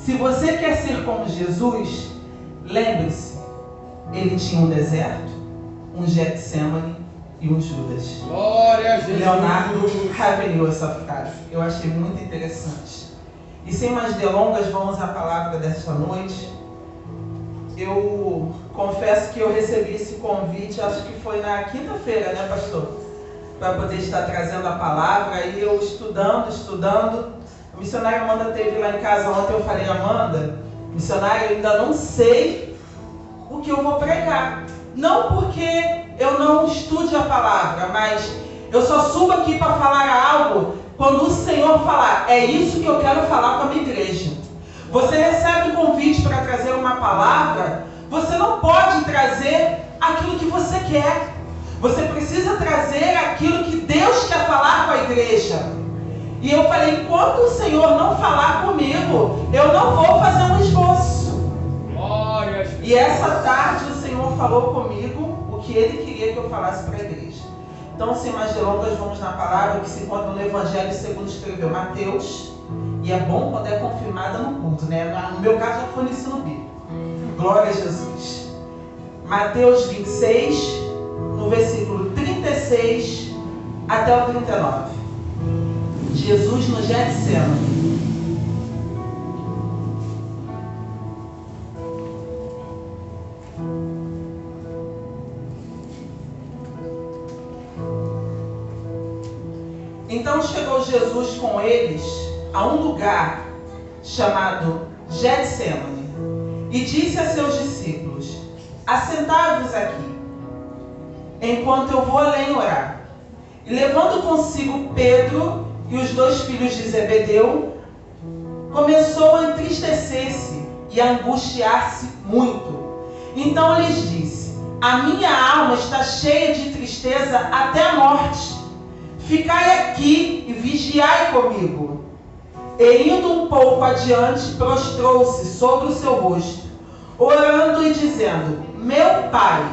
Se você quer ser como Jesus, lembre-se, ele tinha um deserto, um Getsemane e um Judas. Glória a Jesus. Leonardo Ravenhill essa frase. Eu achei muito interessante. E sem mais delongas, vamos à palavra desta noite. Eu confesso que eu recebi esse convite, acho que foi na quinta-feira, né, pastor? Para poder estar trazendo a palavra. Aí eu estudando. A missionária Amanda esteve lá em casa ontem. Eu falei: Amanda, missionária, eu ainda não sei o que eu vou pregar. Não porque eu não estude a palavra, mas eu só subo aqui para falar algo quando o Senhor falar: é isso que eu quero falar com a minha igreja. Você recebe um convite para trazer uma palavra, você não pode trazer aquilo que você quer. Você precisa trazer aquilo que Deus quer falar com a igreja. E eu falei: enquanto o Senhor não falar comigo, eu não vou fazer um esforço. E essa tarde o Senhor falou comigo o que Ele queria que eu falasse para a igreja. Então, sem mais delongas, vamos na palavra que se encontra no Evangelho segundo escreveu Mateus. E é bom quando é confirmada no culto, né? No meu caso, já foi no ensino bíblico. Glória a Jesus. Mateus 26, no versículo 36 até o 39. Jesus no Getsemane. Então chegou Jesus com eles a um lugar chamado Getsemane e disse a seus discípulos: assentai-vos aqui, enquanto eu vou além orar. E levando consigo Pedro e os 2 filhos de Zebedeu, começou a entristecer-se e a angustiar-se muito. Então lhes disse: a minha alma está cheia de tristeza até a morte. Ficai aqui e vigiai comigo. E indo um pouco adiante, prostrou-se sobre o seu rosto, orando e dizendo: meu Pai,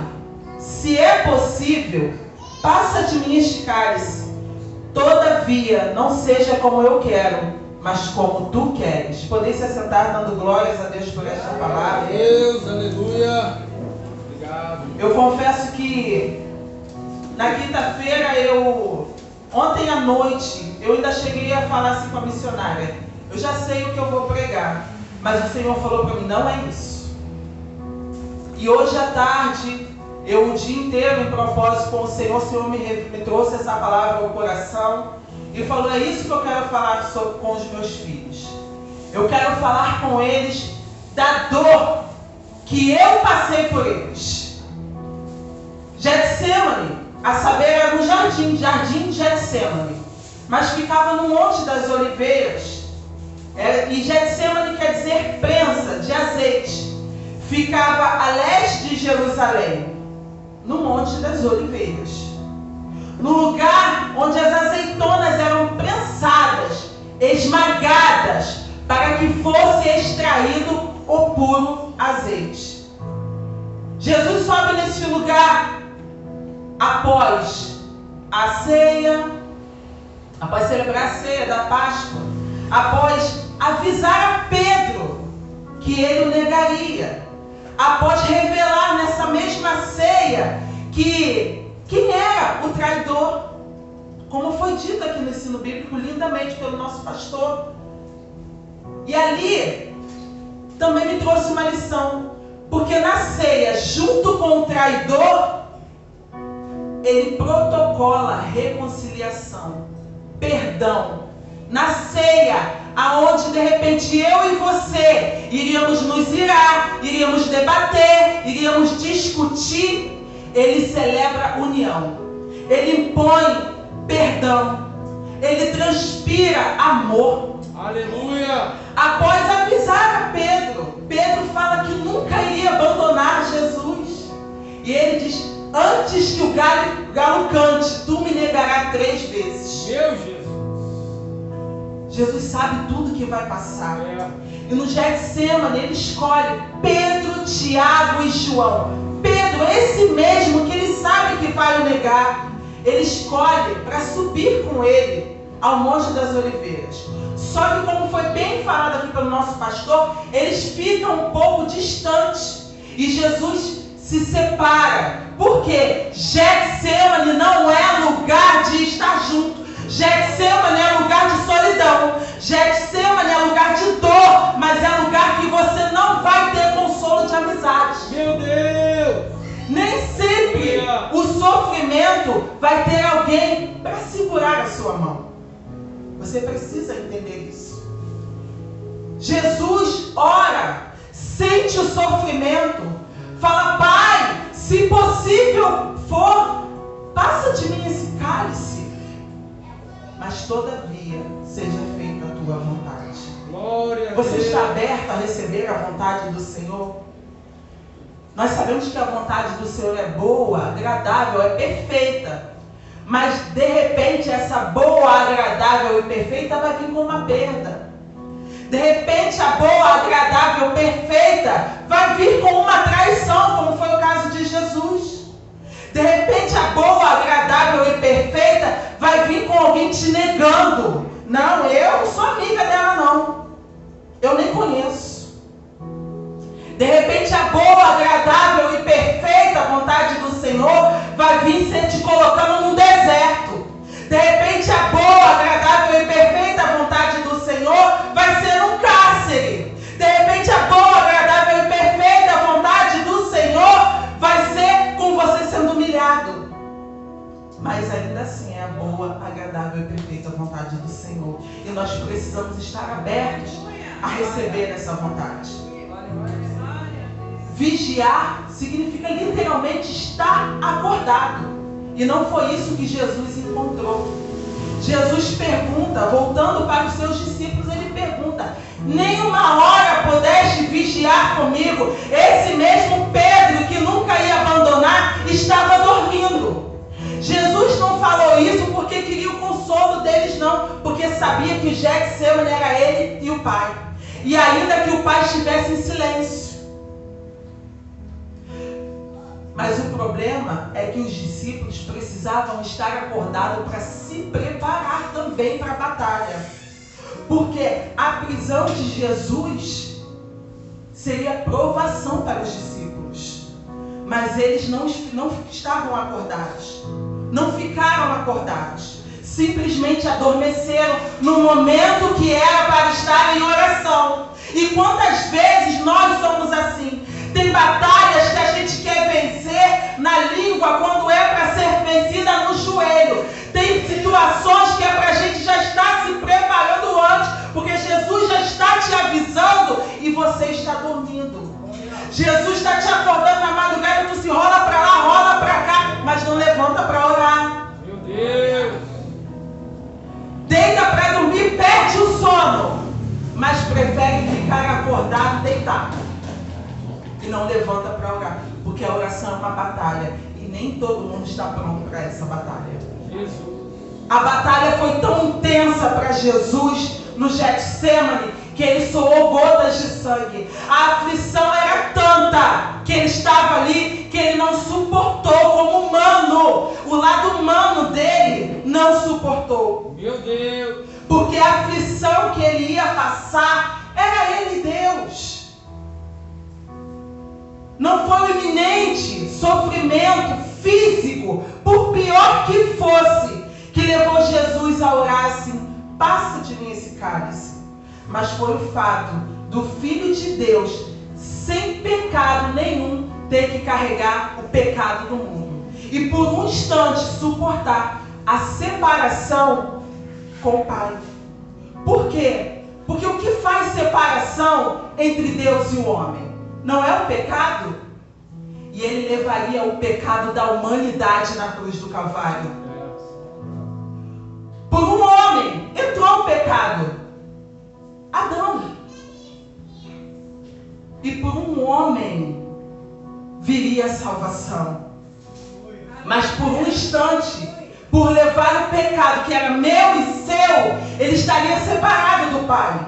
se é possível, passa de mim este cálice. Todavia, não seja como eu quero, mas como tu queres. Podeis se assentar dando glórias a Deus por esta palavra. Deus, aleluia. Obrigado. Eu confesso que na quinta-feira ontem à noite, eu ainda cheguei a falar assim com a missionária: eu já sei o que eu vou pregar, mas o Senhor falou para mim: não é isso. E hoje à tarde, eu o dia inteiro em propósito com o Senhor me trouxe essa palavra ao coração e falou: é isso que eu quero falar com os meus filhos. Eu quero falar com eles da dor que eu passei por eles. Getsemane, a saber, era um jardim de Getsemane, mas ficava no Monte das Oliveiras. E Getsemane quer dizer prensa de azeite. Ficava a leste de Jerusalém, no Monte das Oliveiras, no lugar onde as azeitonas eram prensadas, esmagadas, para que fosse extraído o puro azeite. Jesus sobe nesse lugar após a ceia, após celebrar a ceia da Páscoa, após avisar a Pedro que ele o negaria, após revelar nessa mesma ceia quem era o traidor, como foi dito aqui no ensino bíblico lindamente pelo nosso pastor. E ali também me trouxe uma lição, porque na ceia, junto com o traidor, ele protocola reconciliação, perdão. Na ceia, aonde de repente eu e você iríamos nos irar, iríamos debater, iríamos discutir, ele celebra união, ele impõe perdão, ele transpira amor. Aleluia! Após avisar a Pedro, Pedro fala que nunca iria abandonar Jesus. E ele diz: antes que o galo cante, tu me negarás 3 vezes. Meu Jesus! Jesus sabe tudo que vai passar. E no Getsemane ele escolhe Pedro, Tiago e João. Pedro, esse mesmo que ele sabe que vai o negar, ele escolhe para subir com ele ao Monte das Oliveiras. Só que, como foi bem falado aqui pelo nosso pastor, eles ficam um pouco distantes. E Jesus se separa. Por quê? Getsemane não é lugar de estar junto. Getsemane é lugar de solidão. Getsemane é lugar de dor. Mas é lugar que você não vai ter consolo de amizade. Meu Deus! Nem sempre o sofrimento vai ter alguém para segurar a sua mão. Você precisa entender isso. Jesus ora, sente o sofrimento, fala: Pai, se possível for, passa de mim esse cálice, mas todavia seja feita a tua vontade. Glória a Você Deus. está aberto a receber a vontade do Senhor? Nós sabemos que a vontade do Senhor é boa, agradável, é perfeita. Mas de repente essa boa, agradável e perfeita vai vir com uma perda. De repente a boa, agradável, perfeita vai vir com uma traição, como foi o caso de Jesus. De repente a boa, agradável e perfeita vai vir com alguém te negando. Não, eu não sou amiga dela não. Eu nem conheço. De repente a boa, agradável e perfeita vontade do Senhor vai vir ser te colocando num deserto. De repente a boa, agradável e perfeita vontade do Senhor vai ser um cárcere. De repente a boa, agradável e perfeita vontade do Senhor vai ser com você sendo humilhado. Mas ainda assim é a boa, agradável e perfeita vontade do Senhor. E nós precisamos estar abertos a receber essa vontade. Vigiar significa literalmente estar acordado. E não foi isso que Jesus encontrou. Jesus pergunta, voltando para os seus discípulos, ele pergunta: nem uma hora pudeste vigiar comigo? Esse mesmo Pedro, que nunca ia abandonar, estava dormindo. Jesus não falou isso porque queria o consolo deles, não. Porque sabia que o Getsemane era ele e o Pai. E ainda que o Pai estivesse em silêncio. Mas o problema é que os discípulos precisavam estar acordados para se preparar também para a batalha. Porque a prisão de Jesus seria provação para os discípulos. Mas eles não estavam acordados. Não ficaram acordados. Simplesmente adormeceram no momento que era para estar em oração. E quantas vezes nós somos assim? Tem batalhas que a gente quer vencer na língua quando é para ser vencida no joelho. Tem situações que é para a gente já estar se preparando antes, porque Jesus já está te avisando e você está dormindo. Jesus está te acordando na madrugada e tu se rola para lá, rola para cá, mas não levanta para orar. Meu Deus! Deita para dormir, perde o sono, mas prefere ficar acordado deitado. E não levanta para orar, porque a oração é uma batalha e nem todo mundo está pronto para essa batalha. Jesus. A batalha foi tão intensa para Jesus no Getsemane que ele suou gotas de sangue. A aflição era tanta que ele estava ali que ele não suportou como humano. O lado humano dele não suportou. Meu Deus! Porque a aflição que ele ia passar era ele, Deus. Não foi o iminente sofrimento físico, por pior que fosse, que levou Jesus a orar assim: passa de mim esse cálice. Mas foi o fato do Filho de Deus, sem pecado nenhum, ter que carregar o pecado do mundo. E por um instante suportar a separação com o Pai. Por quê? Porque o que faz separação entre Deus e o homem? Não é o pecado? E ele levaria o pecado da humanidade na cruz do Calvário. Por um homem entrou o pecado, Adão. E por um homem viria a salvação. Mas por um instante, por levar o pecado que era meu e seu, ele estaria separado do Pai.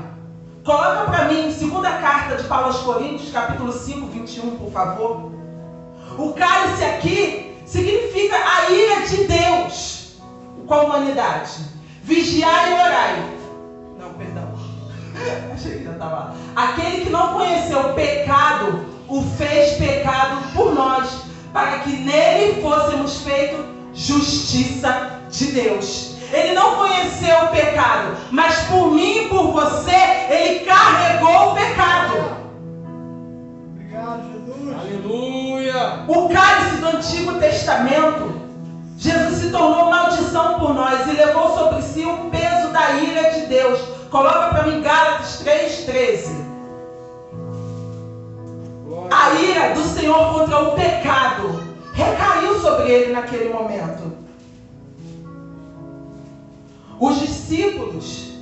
Coloca para mim, segunda carta de Paulo aos Coríntios, capítulo 5, 21, por favor. O cálice aqui significa a ira de Deus com a humanidade. Vigiai e orai. Não, perdão. Achei que já estava lá. Aquele que não conheceu o pecado, o fez pecado por nós, para que nele fôssemos feitos justiça de Deus. Ele não conheceu o pecado, mas por mim e por você, ele carregou o pecado. Obrigado, Jesus. Aleluia. O cálice do Antigo Testamento, Jesus se tornou maldição por nós e levou sobre si o peso da ira de Deus. Coloca para mim Gálatas 3:13. A ira do Senhor contra o pecado recaiu sobre ele naquele momento. Os discípulos,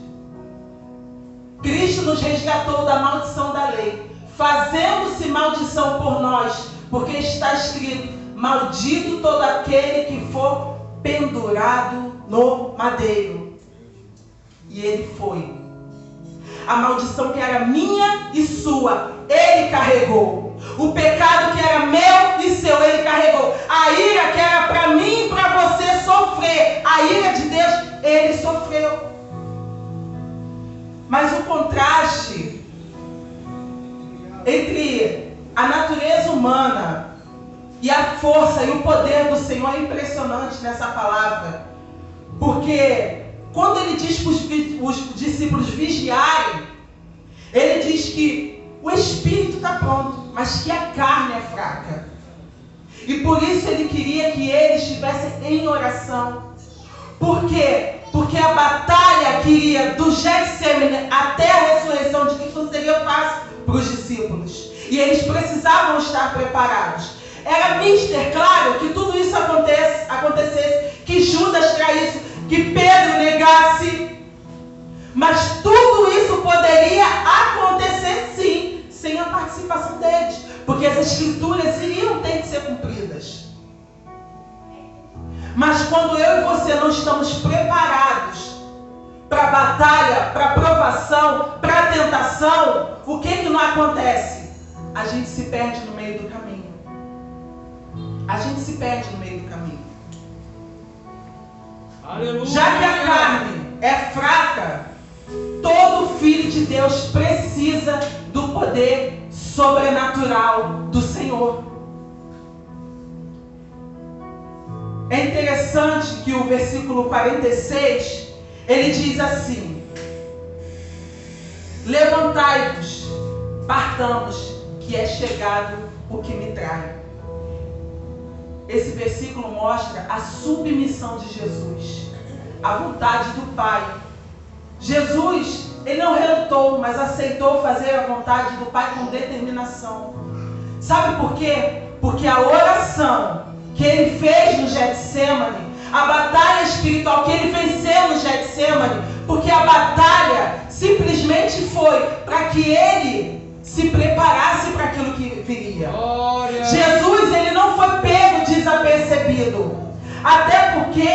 Cristo nos resgatou da maldição da lei, fazendo-se maldição por nós, porque está escrito: maldito todo aquele que for pendurado no madeiro. E ele foi. A maldição que era minha e sua, ele carregou. O pecado que era meu e seu, ele carregou. A ira que era para mim e para você sofrer, a ira de Deus, ele sofreu. Mas o contraste entre a natureza humana e a força e o poder do Senhor é impressionante nessa palavra. Porque quando ele diz para os discípulos vigiarem, ele diz que o espírito está pronto, mas que a carne é fraca. E por isso ele queria que eles estivessem em oração. Por quê? Porque a batalha que ia do Getsemane até a ressurreição de Cristo não seria fácil para os discípulos. E eles precisavam estar preparados. Era mister, claro, que tudo isso acontecesse, que Judas traísse, que Pedro negasse. Mas tudo isso poderia acontecer sim, sem a participação deles. Porque as escrituras iriam ter que ser cumpridas. Mas quando eu e você não estamos preparados para a batalha, para a provação, para a tentação, o que não acontece? A gente se perde no meio do caminho. A gente se perde no meio do caminho. Aleluia. Já que a carne é fraca, todo filho de Deus precisa do poder sobrenatural do Senhor. É interessante que o versículo 46, ele diz assim: levantai-vos, partamos, que é chegado o que me trai. Esse versículo mostra a submissão de Jesus, a vontade do Pai. Jesus, ele não relutou, mas aceitou fazer a vontade do Pai com determinação. Sabe por quê? Porque a oração que ele fez no Getsemane, a batalha espiritual que ele venceu no Getsemane, porque a batalha simplesmente foi para que ele se preparasse para aquilo que viria. Glória. Jesus, ele não foi pego desapercebido. Até porque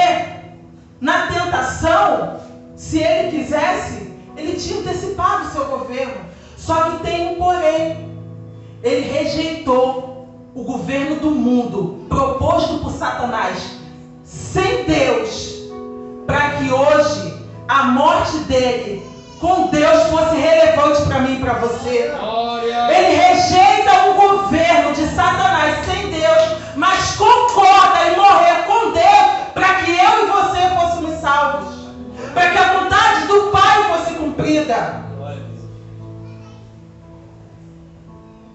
na tentação, se ele quisesse, ele tinha antecipado o seu governo. Só que tem um porém. Ele rejeitou o governo do mundo proposto por Satanás sem Deus, para que hoje a morte dele com Deus fosse relevante para mim e para você. Glória. Ele rejeita o governo de Satanás sem Deus, mas concorda em morrer com Deus para que eu e você fôssemos salvos, para que a vontade do Pai fosse cumprida.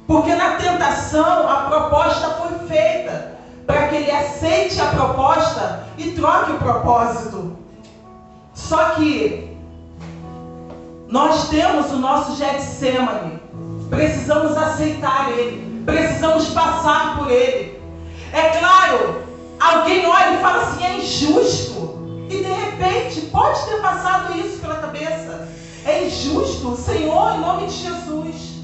Porque na tentação a proposta foi feita para que ele aceite a proposta e troque o propósito. Só que nós temos o nosso Getsemane, precisamos aceitar ele, precisamos passar por ele. É claro, alguém olha e fala assim: é injusto. E de repente pode ter passado isso pela cabeça. É injusto, Senhor, em nome de Jesus.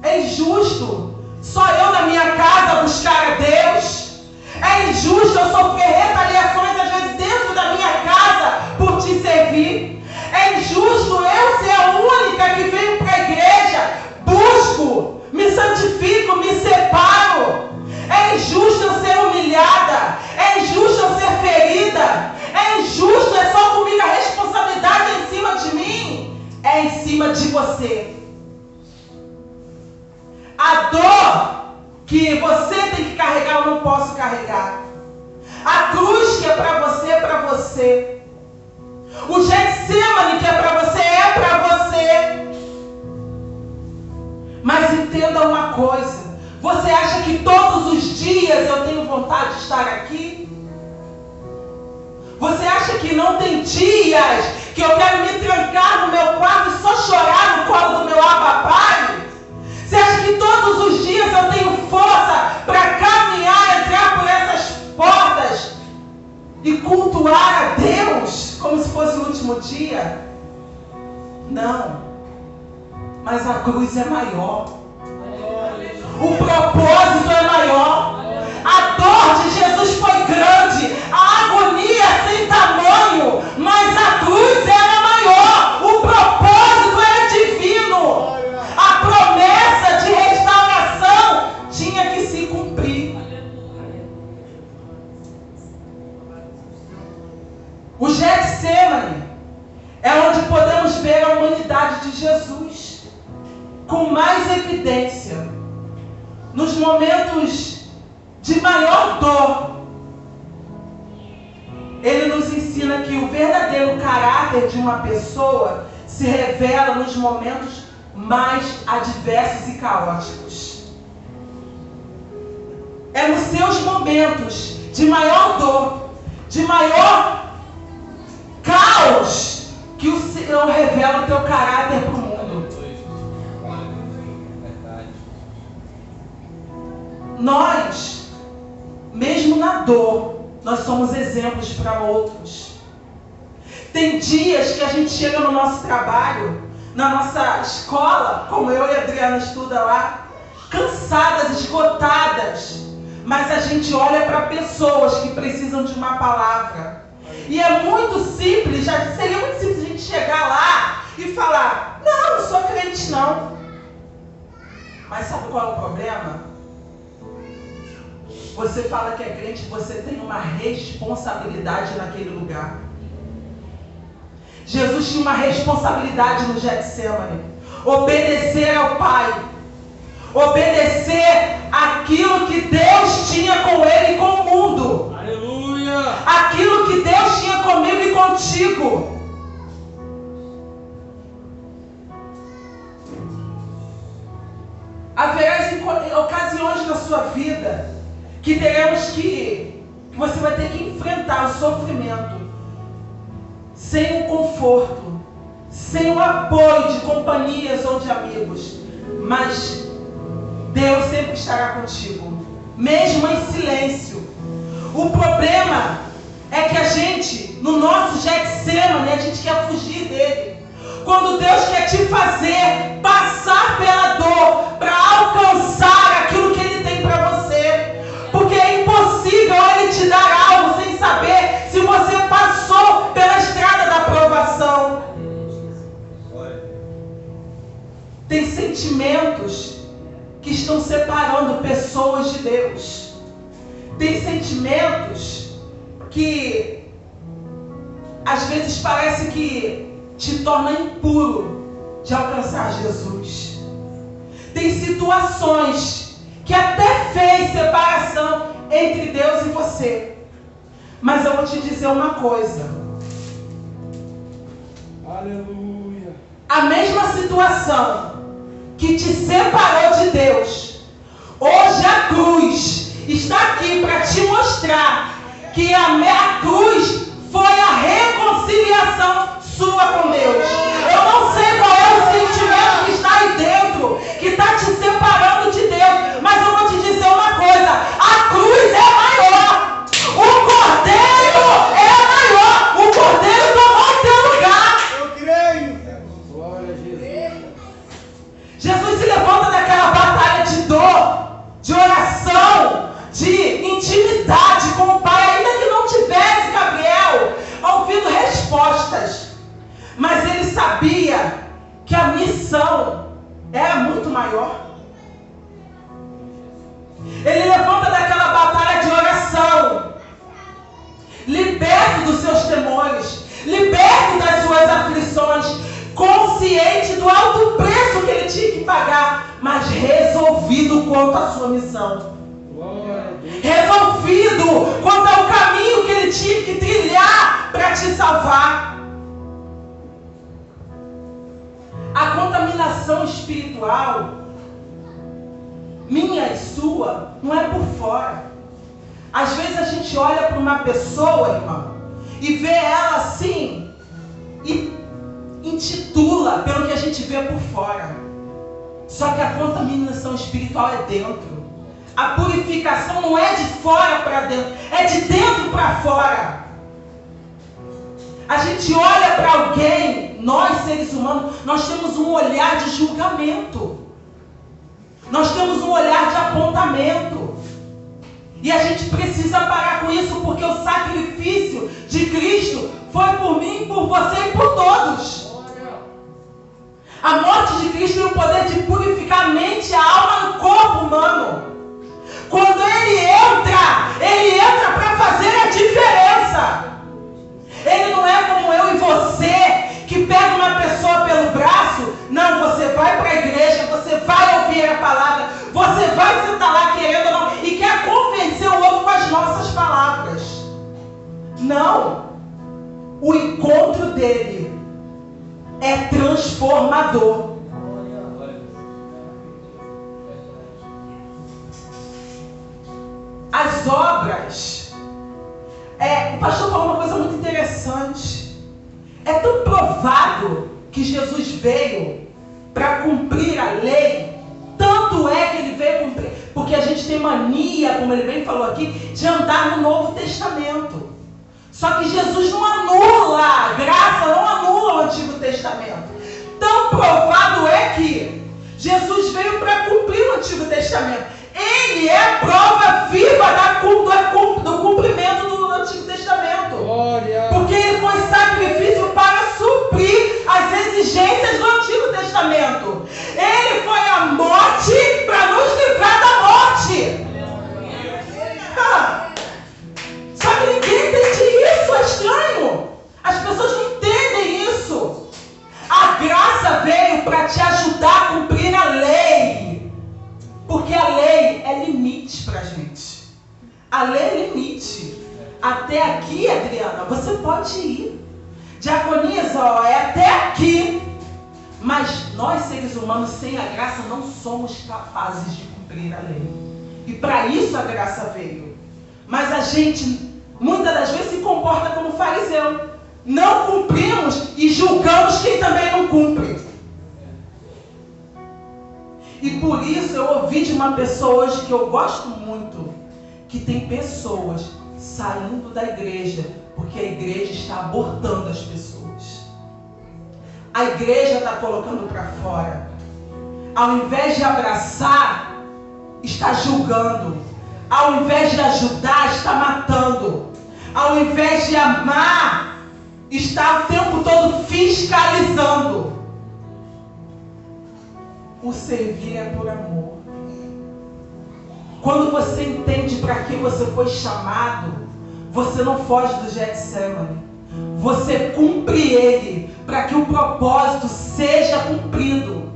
É injusto só eu na minha casa buscar a Deus. É injusto eu sofrer retaliações às vezes dentro da minha casa por te servir. É injusto eu ser a única que venho para a igreja, busco, me santifico, me separo. É injusto eu ser humilhada. É injusto eu ser ferida. É injusto, é só comigo, a responsabilidade é em cima de mim. É em cima de que você tem que carregar, eu não posso carregar. A cruz que é para você, é para você. O Getsemane que é para você, é para você. Mas entenda uma coisa. Você acha que todos os dias eu tenho vontade de estar aqui? Você acha que não tem dias que eu quero me trancar no meu quarto e só chorar no colo do meu Pai? Você acha que todos os dias eu tenho força para caminhar, entrar por essas portas e cultuar a Deus como se fosse o último dia? Não. Mas a cruz é maior. O propósito é maior. A dor de Jesus foi grande. A agonia sem tamanho. Mas a cruz era maior. O propósito era divino. A promessa de restauração tinha que se cumprir. O Getsemane é onde podemos ver a humanidade de Jesus com mais evidência. Nos momentos de maior dor, ele nos ensina que o verdadeiro caráter de uma pessoa se revela nos momentos mais adversos e caóticos. É nos seus momentos de maior dor, de maior caos, que o Senhor revela o teu caráter para o mundo. Nós, mesmo na dor, nós somos exemplos para outros. Tem dias que a gente chega no nosso trabalho, na nossa escola, como eu e a Adriana estuda lá, cansadas, esgotadas, mas a gente olha para pessoas que precisam de uma palavra. E é muito simples, já seria muito simples a gente chegar lá e falar: não, não sou crente não. Mas sabe qual é o problema? Você fala que é crente, você tem uma responsabilidade naquele lugar. Jesus tinha uma responsabilidade no Getsemane. Obedecer ao Pai. Obedecer aquilo que Deus tinha com ele e com o mundo. Aleluia! Aquilo que Deus tinha comigo e contigo. Haverá ocasiões na sua vida que teremos que você vai ter que enfrentar o sofrimento sem o conforto, sem o apoio de companhias ou de amigos, mas Deus sempre estará contigo, mesmo em silêncio. O problema é que a gente, no nosso Getsemane, a gente quer fugir dele. Quando Deus quer te fazer passar pela dor para alcançar aquilo que Ele tem para você. Porque é impossível Ele te dar algo sem saber se você passou pela estrada da provação. Tem sentimentos que estão separando pessoas de Deus. Tem sentimentos que às vezes parece que te torna impuro de alcançar Jesus. Tem situações que até fez separação entre Deus e você. Mas eu vou te dizer uma coisa. Aleluia. A mesma situação que te separou de Deus, hoje a cruz está aqui para te mostrar que a cruz foi a reconciliação sua com Deus. Eu não sei qual é o sentimento que está aí dentro, que está te separando de Deus, mas eu vou te dizer uma coisa: a cruz é maior, o Cordeiro é maior, o Cordeiro tomou o teu lugar. Eu creio. Glória a Jesus. Jesus se levanta daquela batalha de dor, de oração, de intimidade com o Pai, ainda que não tivesse Gabriel ouvindo respostas. Mas ele sabia que a missão era muito maior. Ele levanta daquela batalha de oração, liberto dos seus temores, liberto das suas aflições, consciente do alto preço que ele tinha que que pagar, mas resolvido quanto à sua missão. Resolvido quanto ao caminho que ele tinha que trilhar para te salvar. A contaminação espiritual, minha e sua, não é por fora. Às vezes a gente olha para uma pessoa, irmão, e vê ela assim, e intitula pelo que a gente vê por fora. Só que a contaminação espiritual é dentro. A purificação não é de fora para dentro, é de dentro para fora. A gente olha para alguém, nós seres humanos, nós temos um olhar de julgamento. Nós temos um olhar de apontamento. E a gente precisa parar com isso, porque o sacrifício de Cristo foi por mim, por você e por todos. A morte de Cristo tem o poder de purificar a mente e a alma no corpo humano. Quando Ele entra para fazer a diferença. Ele não é como eu e você, que pega uma pessoa pelo braço. Não, você vai para a igreja, você vai ouvir a palavra, você vai sentar lá querendo ou não, e quer convencer o outro com as nossas palavras. Não. O encontro dele é transformador. As obras. O pastor falou uma coisa muito interessante. É tão provado que Jesus veio para cumprir a lei. Tanto é que ele veio cumprir. Porque a gente tem mania, como ele bem falou aqui, de andar no Novo Testamento. Só que Jesus não anula a graça, não anula o Antigo Testamento. Tão provado é que Jesus veio para cumprir o Antigo Testamento. Ele é a prova viva do cumprimento do Antigo Testamento. Glória. Porque ele foi sacrifício para suprir as exigências do Antigo Testamento. Ele foi a morte para nos livrar da morte. Só que ninguém entende isso, é estranho. As pessoas não entendem isso. A graça veio para te ajudar a cumprir a lei. Porque a lei é limite para a gente. A lei é limite. Até aqui, Adriana, você pode ir. Diaconisa, é até aqui. Mas nós, seres humanos, sem a graça, não somos capazes de cumprir a lei. E para isso a graça veio. Mas a gente, muitas das vezes, se comporta como fariseu. Não cumprimos e julgamos quem também não cumpre. E por isso eu ouvi de uma pessoa hoje que eu gosto muito, que tem pessoas saindo da igreja, porque a igreja está abortando as pessoas. A igreja está colocando para fora. Ao invés de abraçar, está julgando. Ao invés de ajudar, está matando. Ao invés de amar, está o tempo todo fiscalizando. O servir é por amor. Quando você entende para que você foi chamado, você não foge do Getsemane. Você cumpre ele para que o propósito seja cumprido.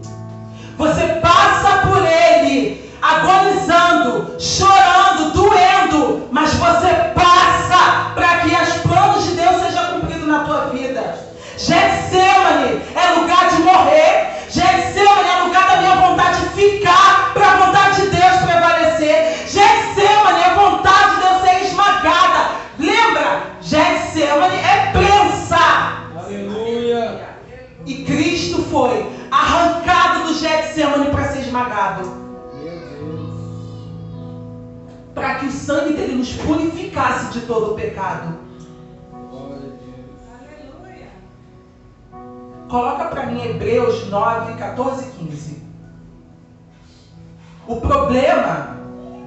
Você passa por ele agonizando, chorando, doendo, mas você passa para que os planos de Deus sejam cumpridos na tua vida. Getsemane é lugar de morrer. Getsemane é lugar da minha vontade de ficar para a vontade de Deus prevalecer. Getsemane é vontade de Deus ser esmagada. Lembra? Getsemane é prensa. Aleluia. E Cristo foi arrancado do Getsemane para ser esmagado. Meu Deus. Para que o sangue dele nos purificasse de todo o pecado. Glória a Deus. Aleluia. Coloca para mim Hebreus 9, 14 e 15. O problema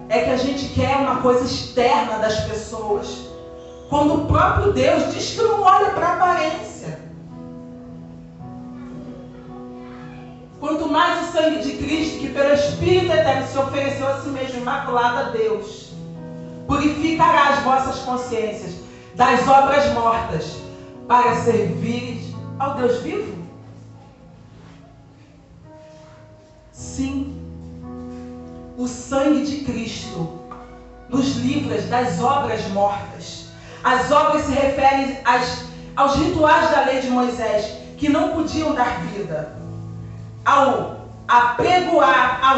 é que a gente quer uma coisa externa das pessoas, quando o próprio Deus diz que não olha para a aparência. Quanto mais o sangue de Cristo, que pelo Espírito Eterno se ofereceu a si mesmo imaculado a Deus, purificará as vossas consciências das obras mortas, para servir ao Deus vivo. sim, o sangue de Cristo nos livra das obras mortas. As obras se referem aos rituais da lei de Moisés, que não podiam dar vida. Ao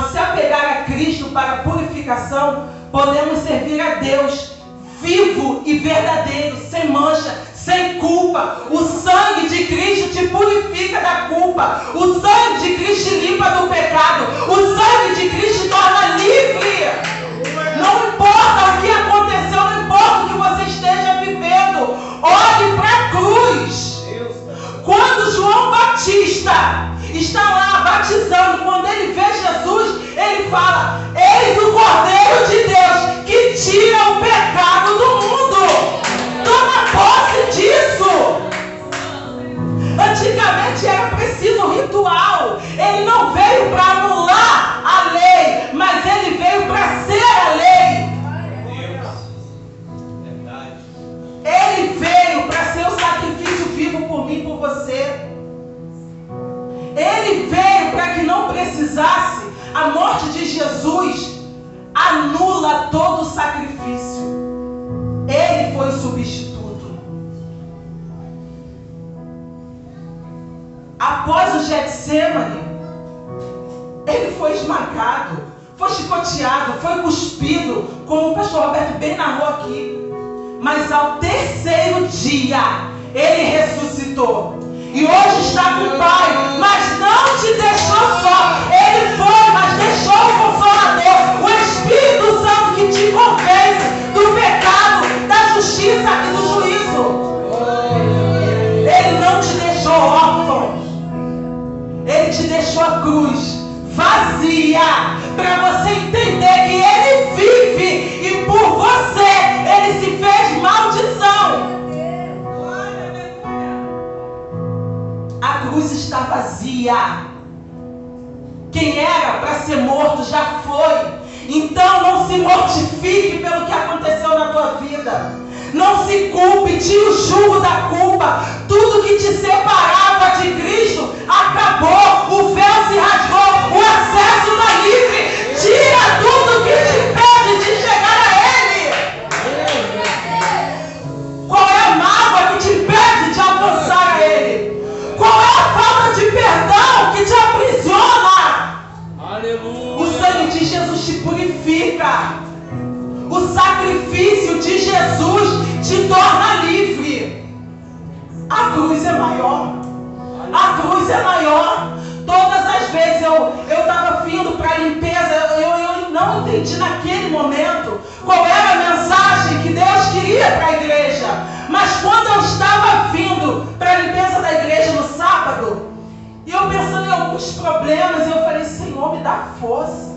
se apegar a Cristo para a purificação, podemos servir a Deus vivo e verdadeiro, sem mancha, sem culpa. O sangue de Cristo te purifica da culpa. O sangue de Cristo te limpa do pecado. O sangue de Cristo te torna livre. Não importa o que aconteceu, não importa o que você esteja vivendo, olhe para a cruz. Quando João Batista está lá batizando, quando ele vê Jesus, ele fala: eis o Cordeiro de Deus que tira o pecado do mundo. Toma posse disso. Antigamente era preciso ritual. Ele não veio para anular a lei, mas ele veio para ser a lei. Ele veio para ser o sacrifício vivo por mim e por você. Ele veio para que não precisasse. A morte de Jesus anula todo o sacrifício. Ele foi o substituto. Após o Getsemane, ele foi esmagado, foi chicoteado, foi cuspido, como o pastor Roberto bem narrou aqui. Mas ao terceiro dia, ele ressuscitou. E hoje está com o Pai, mas não te deixou só. Ele foi, mas deixou o Consolador, o Espírito Santo que te convence do pecado, da justiça e do juízo. Ele não te deixou órfão. Ele te deixou a cruz vazia, para você entender que Ele vive e por você Ele se fez maldição. A cruz está vazia. Quem era para ser morto já foi. Então não se mortifique pelo que aconteceu na tua vida. Não se culpe, tire o jugo da culpa. Tudo que te separava de Cristo acabou. O véu se rasgou, o acesso está livre. Tira tudo que te impede de chegar a Ele. Qual é a mágoa que te impede de alcançar a Ele? Qual é a falta de perdão que te aprisiona? Aleluia. O sangue de Jesus te purifica. O sacrifício de Jesus te torna livre. A cruz é maior. A cruz é maior. Todas as vezes eu estava vindo para a limpeza, eu não entendi naquele momento qual era a mensagem que Deus queria para a igreja. Mas quando eu estava vindo para a limpeza da igreja no sábado, e eu pensando em alguns problemas, eu falei: Senhor, me dá força.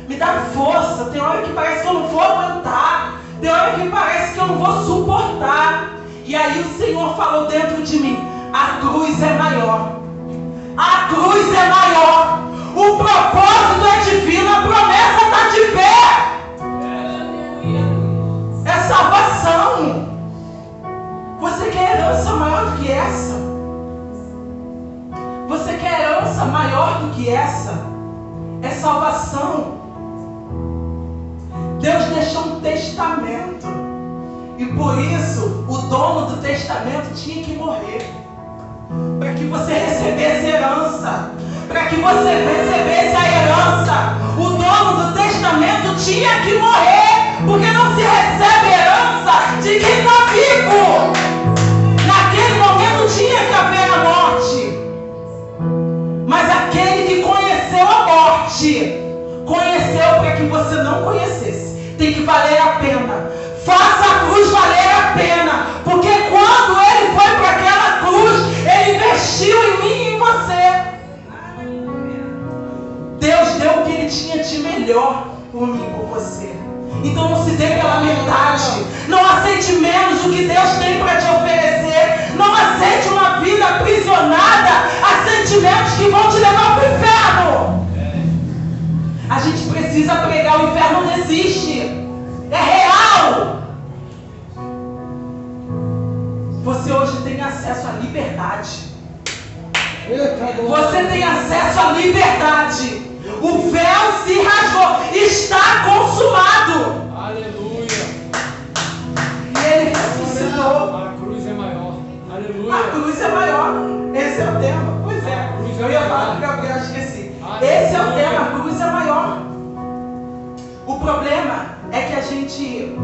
Me dá força. Tem hora que parece que eu não vou aguentar. Tem hora que parece que eu não vou suportar. E aí o Senhor falou dentro de mim: a cruz é maior. A cruz é maior. O propósito é divino. A promessa está de pé. É salvação. Você quer herança maior do que essa? Você quer herança maior do que essa? É salvação. Deus deixou um testamento. E por isso, o dono do testamento tinha que morrer. Para que você recebesse herança. Para que você recebesse a herança. O dono do testamento tinha que morrer. Porque não se recebe herança de quem está vivo. Naquele momento tinha que haver a morte. Mas aquele que conheceu a morte, conheceu para que você não conhecesse. Tem que valer a pena. Faça a cruz valer a pena. Porque quando Ele foi para aquela cruz, Ele investiu em mim e em você. Deus deu o que Ele tinha de melhor por mim e por você. Então não se dê pela metade. Não aceite menos do que Deus tem para te oferecer. Não aceite uma vida aprisionada a sentimentos que vão te levar para o inferno. A gente precisa pregar: o inferno não existe. É real. Você hoje tem acesso à liberdade. Você tem acesso à liberdade. O véu se rasgou. Está consumado. Aleluia. E ele ressuscitou. A cruz é maior. Aleluia. A cruz é maior. Esse é o tema. Pois é. A cruz é Eu ia falar maior. do Gabriel, esqueci. Aleluia. Esse é o tema. A cruz é maior. O problema é que a gente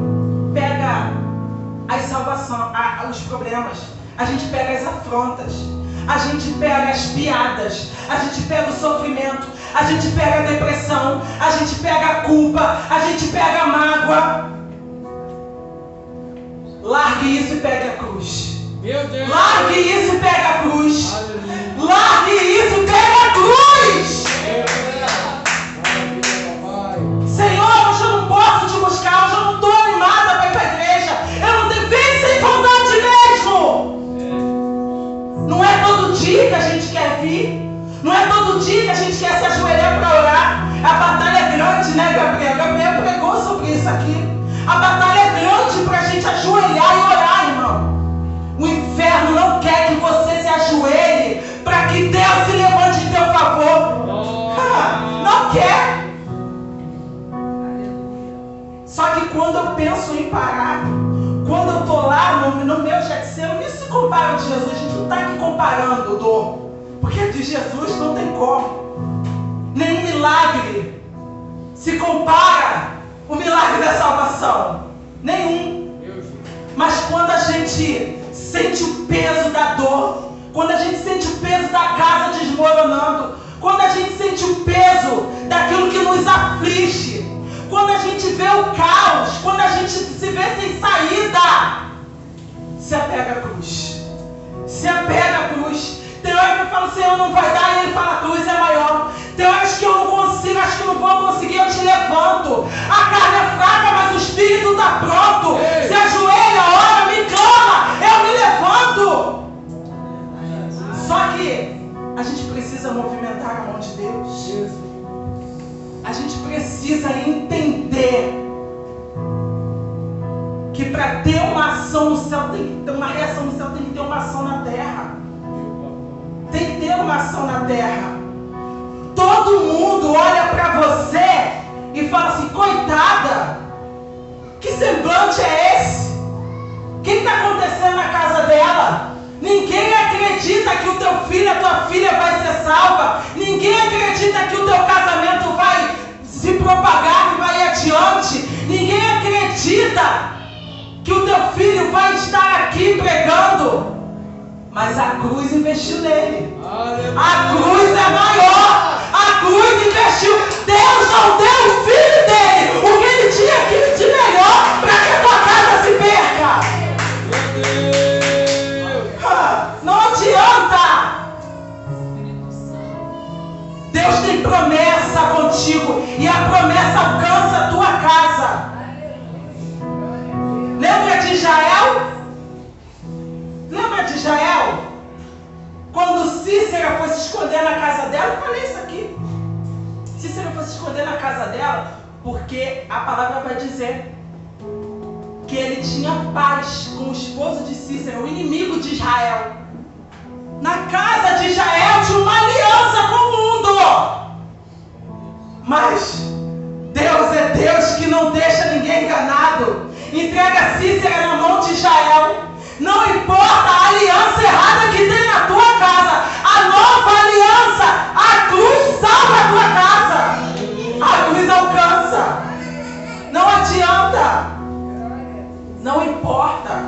pega as salvações, os problemas. A gente pega as afrontas. A gente pega as piadas. A gente pega o sofrimento. A gente pega a depressão. A gente pega a culpa. A gente pega a mágoa. Largue isso e pegue a cruz. Meu Deus. Largue isso e pega a cruz. Aleluia. Largue isso e pega a cruz. Senhor, hoje eu não posso te buscar. Hoje eu não estou animada para ir para a igreja. Eu não tenho vem sem vontade mesmo. Não é todo dia que a gente quer vir. Não é todo dia que a gente quer se ajoelhar para orar. A batalha é grande, né, Gabriel? Gabriel pregou sobre isso aqui. A batalha é grande para a gente ajoelhar e orar, irmão. O inferno não quer que você se ajoelhe para que Deus se levante em teu favor. Não quer. Só que quando eu penso em parar, quando eu estou lá no meu Getsemane, isso se compara de Jesus. A gente não está aqui comparando dor, porque de Jesus não tem como. Nenhum milagre se compara o milagre da salvação. Nenhum. Mas quando a gente sente o peso da dor, quando a gente sente o peso da casa desmoronando, quando a gente sente o peso daquilo que nos aflige, quando a gente vê o caos, quando a gente se vê sem saída, se apega à cruz. Se apega à cruz. Tem hora que eu falo, Senhor, não vai dar, e Ele fala, a cruz é maior. Tem horas que eu não consigo, acho que não vou conseguir, eu te levanto. A carne é fraca, mas o espírito está pronto. Se ajoelha, ora, me clama, eu me levanto. Só que a gente precisa movimentar a mão de Deus. A gente precisa entender que para ter uma ação no céu, tem que ter uma reação no céu, tem que ter uma ação na terra. Tem que ter uma ação na terra. Todo mundo olha para você e fala assim, coitada, que semblante é esse? O que está acontecendo na casa dela? Ninguém acredita que o teu filho, a tua filha vai ser salva. Ninguém acredita que o teu casamento vai se propagar e vai adiante. Ninguém acredita que o teu filho vai estar aqui pregando. Mas a cruz investiu nele. A cruz é maior. A cruz investiu. Deus não deu o filho dele, o que ele tinha aqui de melhor, para que a tua casa se perca. Não adianta. Deus tem promessa contigo, e a promessa alcança a tua casa. Lembra de Israel? Lembra de Israel? Quando Cícera foi se esconder na casa dela, eu falei isso aqui. Cícera foi se esconder na casa dela, porque a palavra vai dizer que ele tinha paz com o esposo de Cícera, o inimigo de Israel. Na casa de Israel tinha uma aliança com o mundo. Mas Deus é Deus que não deixa ninguém enganado. Entrega Cícera na mão de Israel. Não importa a aliança errada que tem na tua casa, a nova aliança, a cruz salva a tua casa. A cruz alcança. Não adianta. Não importa.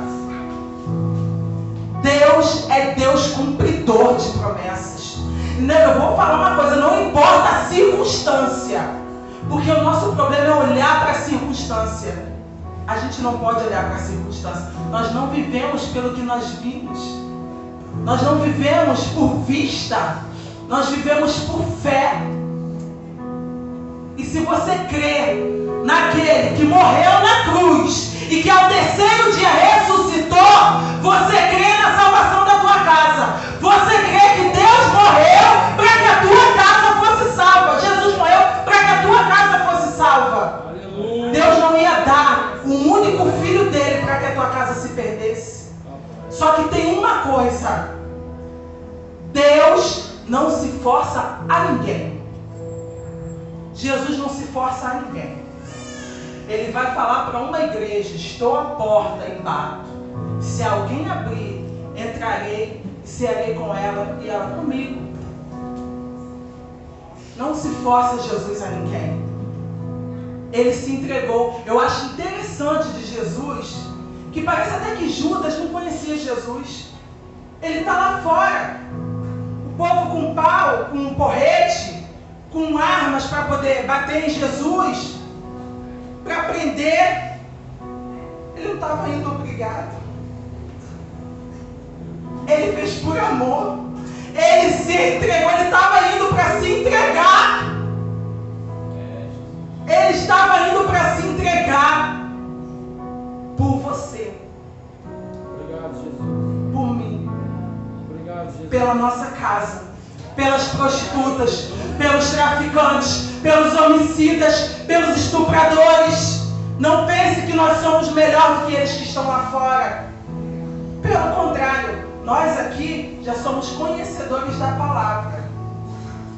Deus é Deus cumpridor de promessas. Eu vou falar uma coisa, não importa a circunstância, porque o nosso problema é olhar para a circunstância. A gente não pode olhar para a circunstância. Nós não vivemos pelo que nós vimos. Nós não vivemos por vista. Nós vivemos por fé. E se você crê naquele que morreu na cruz e que ao terceiro dia ressuscitou, você crê na salvação da tua casa. Você crê que Deus morreu para que a tua casa fosse salva. Jesus morreu para que a tua casa fosse salva. Aleluia. Deus não ia dar o único filho dele para que a tua casa se perdesse. Só que tem uma coisa: Deus não se força a ninguém. Jesus não se força a ninguém. Ele vai falar para uma igreja: estou à porta e bato. Se alguém abrir, entrarei, cearei com ela e ela comigo. Não se força Jesus a ninguém. Ele se entregou. Eu acho interessante de Jesus que parece até que Judas não conhecia Jesus. Ele está lá fora. O povo com pau, com um porrete, com armas para poder bater em Jesus, para prender. Ele não estava indo obrigado. Ele fez por amor. Ele se entregou. Ele estava indo para se entregar. Ele estava indo para se entregar por você. Obrigado, Jesus. Por mim. Obrigado, Jesus. Pela nossa casa. Pelas prostitutas. Pelos traficantes. Pelos homicidas. Pelos estupradores. Não pense que nós somos melhor do que eles que estão lá fora. Pelo contrário, nós aqui já somos conhecedores da palavra.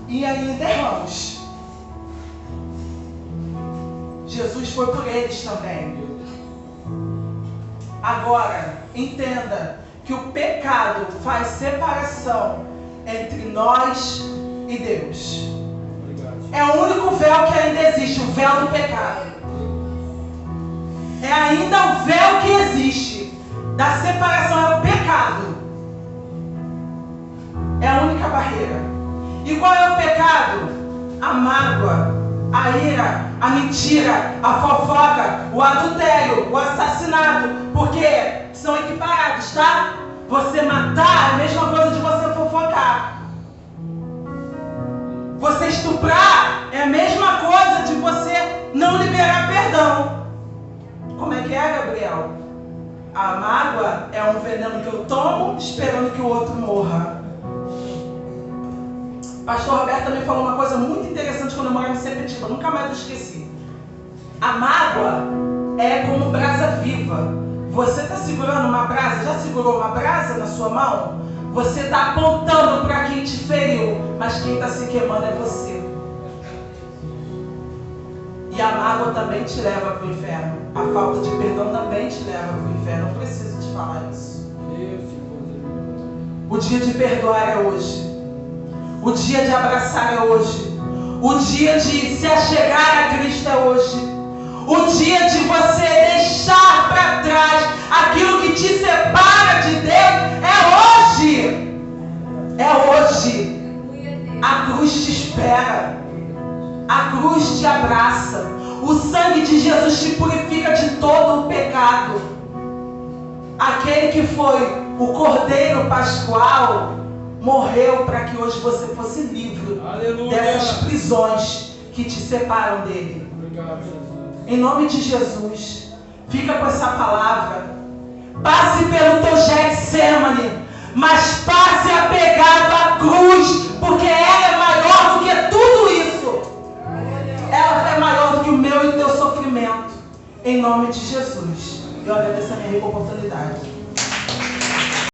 E ainda erramos. Jesus foi por eles também. Agora, entenda que o pecado faz separação entre nós e Deus. É o único véu que ainda existe, o véu do pecado. É ainda o véu que existe da separação, é o pecado. É a única barreira. E qual é o pecado? A mágoa, a ira, a mentira, a fofoca, o adultério, o assassinato. Porque são equiparados, tá? Você matar é a mesma coisa de você fofocar. Você estuprar é a mesma coisa de você não liberar perdão. Como é que é, Gabriel? A mágoa é um veneno que eu tomo esperando que o outro morra. Pastor Roberto também falou uma coisa muito interessante quando eu morava em Sepetiba, nunca mais eu esqueci. A mágoa é como brasa viva. Você está segurando uma brasa, já segurou uma brasa na sua mão? Você está apontando para quem te feriu, mas quem está se queimando é você. E a mágoa também te leva para o inferno. A falta de perdão também te leva para o inferno. Não preciso te falar isso. O dia de perdoar é hoje. O dia de abraçar é hoje. O dia de se achegar a Cristo é hoje. O dia de você deixar para trás aquilo que te separa de Deus é hoje. É hoje. A cruz te espera. A cruz te abraça. O sangue de Jesus te purifica de todo o pecado. Aquele que foi o Cordeiro Pascual morreu para que hoje você fosse livre. Aleluia. Dessas prisões que te separam dele. Obrigado, Jesus. Em nome de Jesus, fica com essa palavra. Passe pelo teu Getsemane, mas passe apegado à cruz, porque ela é maior do que tudo isso. Ela é maior do que o meu e o teu sofrimento. Em nome de Jesus. Eu agradeço a minha oportunidade.